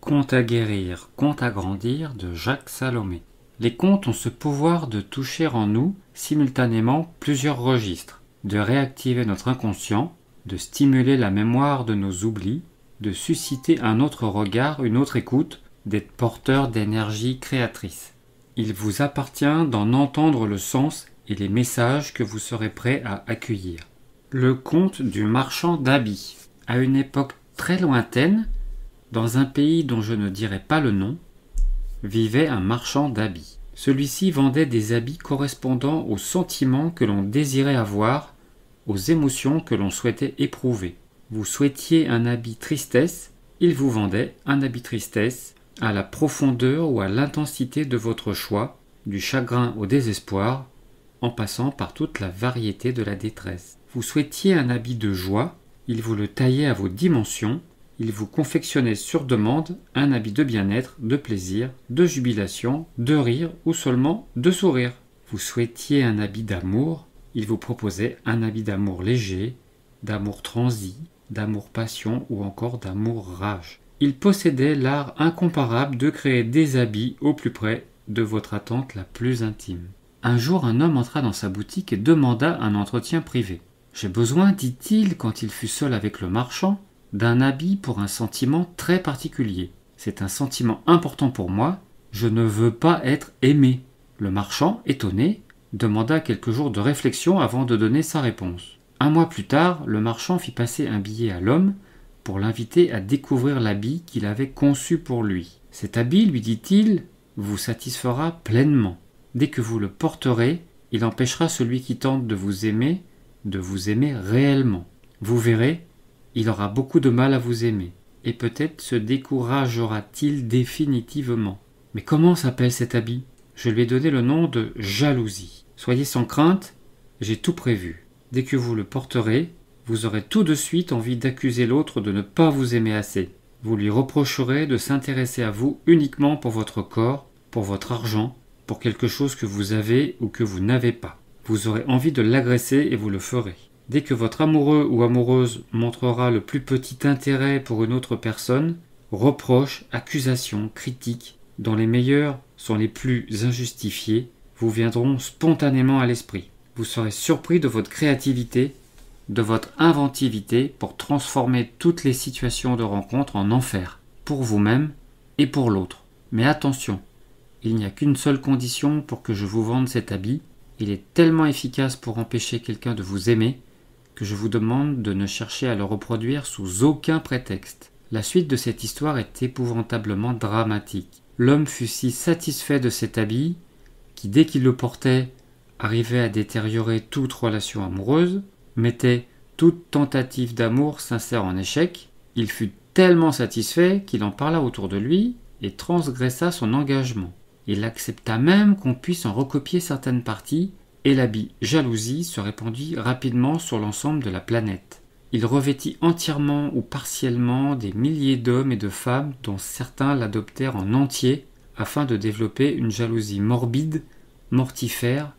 Conte à guérir, conte à grandir de Jacques Salomé. Les contes ont ce pouvoir de toucher en nous simultanément plusieurs registres, de réactiver notre inconscient, de stimuler la mémoire de nos oublis, de susciter un autre regard, une autre écoute, d'être porteur d'énergie créatrice. Il vous appartient d'en entendre le sens et les messages que vous serez prêt à accueillir. Le conte du marchand d'habits. À une époque très lointaine, dans un pays dont je ne dirai pas le nom, vivait un marchand d'habits. Celui-ci vendait des habits correspondant aux sentiments que l'on désirait avoir, aux émotions que l'on souhaitait éprouver. Vous souhaitiez un habit tristesse, il vous vendait un habit tristesse à la profondeur ou à l'intensité de votre choix, du chagrin au désespoir, en passant par toute la variété de la détresse. Vous souhaitiez un habit de joie, il vous le taillait à vos dimensions, il vous confectionnait sur demande un habit de bien-être, de plaisir, de jubilation, de rire ou seulement de sourire. Vous souhaitiez un habit d'amour, il vous proposait un habit d'amour léger, d'amour transi, d'amour-passion ou encore d'amour-rage. Il possédait l'art incomparable de créer des habits au plus près de votre attente la plus intime. Un jour, un homme entra dans sa boutique et demanda un entretien privé. « J'ai besoin, dit-il, quand il fut seul avec le marchand, d'un habit pour un sentiment très particulier. C'est un sentiment important pour moi, je ne veux pas être aimé. » Le marchand, étonné, demanda quelques jours de réflexion avant de donner sa réponse. Un mois plus tard, le marchand fit passer un billet à l'homme pour l'inviter à découvrir l'habit qu'il avait conçu pour lui. « Cet habit, lui dit-il, vous satisfera pleinement. Dès que vous le porterez, il empêchera celui qui tente de vous aimer réellement. Vous verrez, il aura beaucoup de mal à vous aimer, et peut-être se découragera-t-il définitivement. Mais comment s'appelle cet habit ? Je lui ai donné le nom de jalousie. Soyez sans crainte, j'ai tout prévu. Dès que vous le porterez, vous aurez tout de suite envie d'accuser l'autre de ne pas vous aimer assez. Vous lui reprocherez de s'intéresser à vous uniquement pour votre corps, pour votre argent, pour quelque chose que vous avez ou que vous n'avez pas. Vous aurez envie de l'agresser et vous le ferez. Dès que votre amoureux ou amoureuse montrera le plus petit intérêt pour une autre personne, reproches, accusations, critiques, dont les meilleurs sont les plus injustifiés, vous viendront spontanément à l'esprit. Vous serez surpris de votre créativité, de votre inventivité pour transformer toutes les situations de rencontre en enfer, pour vous-même et pour l'autre. Mais attention, il n'y a qu'une seule condition pour que je vous vende cet habit. Il est tellement efficace pour empêcher quelqu'un de vous aimer que je vous demande de ne chercher à le reproduire sous aucun prétexte. La suite de cette histoire est épouvantablement dramatique. L'homme fut si satisfait de cet habit qui, dès qu'il le portait, arrivait à détériorer toute relation amoureuse, mettait toute tentative d'amour sincère en échec. Il fut tellement satisfait qu'il en parla autour de lui et transgressa son engagement. Il accepta même qu'on puisse en recopier certaines parties et l'habit jalousie se répandit rapidement sur l'ensemble de la planète. Il revêtit entièrement ou partiellement des milliers d'hommes et de femmes dont certains l'adoptèrent en entier afin de développer une jalousie morbide, mortifère,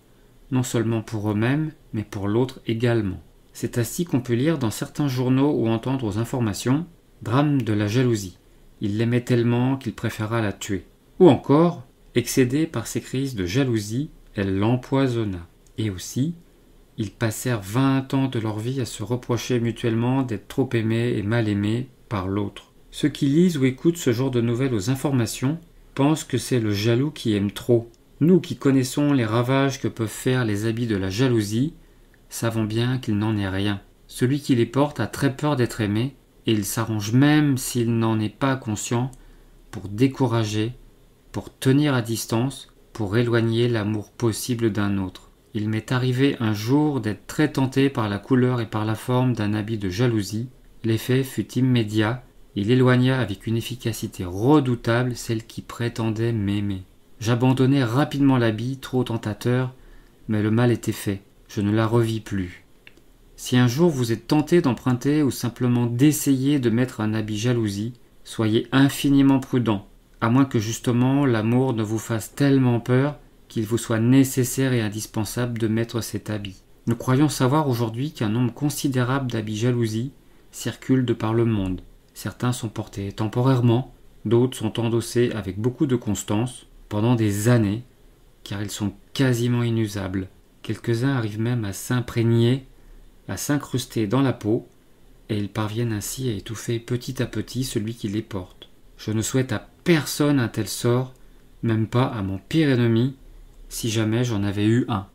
non seulement pour eux-mêmes mais pour l'autre également. C'est ainsi qu'on peut lire dans certains journaux ou entendre aux informations « Drame de la jalousie. Il l'aimait tellement qu'il préféra la tuer. » Ou encore « Excédée par ses crises de jalousie, elle l'empoisonna. » Et aussi, ils passèrent 20 ans de leur vie à se reprocher mutuellement d'être trop aimés et mal aimés par l'autre. Ceux qui lisent ou écoutent ce genre de nouvelles aux informations pensent que c'est le jaloux qui aime trop. Nous qui connaissons les ravages que peuvent faire les habits de la jalousie, savons bien qu'il n'en est rien. Celui qui les porte a très peur d'être aimé, et il s'arrange même s'il n'en est pas conscient pour décourager, pour tenir à distance, pour éloigner l'amour possible d'un autre. Il m'est arrivé un jour d'être très tenté par la couleur et par la forme d'un habit de jalousie. L'effet fut immédiat. Il éloigna avec une efficacité redoutable celle qui prétendait m'aimer. J'abandonnai rapidement l'habit, trop tentateur, mais le mal était fait. Je ne la revis plus. Si un jour vous êtes tenté d'emprunter ou simplement d'essayer de mettre un habit jalousie, soyez infiniment prudent, à moins que justement l'amour ne vous fasse tellement peur qu'il vous soit nécessaire et indispensable de mettre cet habit. Nous croyons savoir aujourd'hui qu'un nombre considérable d'habits jalousie circulent de par le monde. Certains sont portés temporairement, D'autres sont endossés avec beaucoup de constance pendant des années, car ils sont quasiment inusables. Quelques-uns arrivent même à s'imprégner, à s'incruster dans la peau, et ils parviennent ainsi à étouffer petit à petit celui qui les porte. Je ne souhaite à personne un tel sort, même pas à mon pire ennemi, si jamais j'en avais eu un.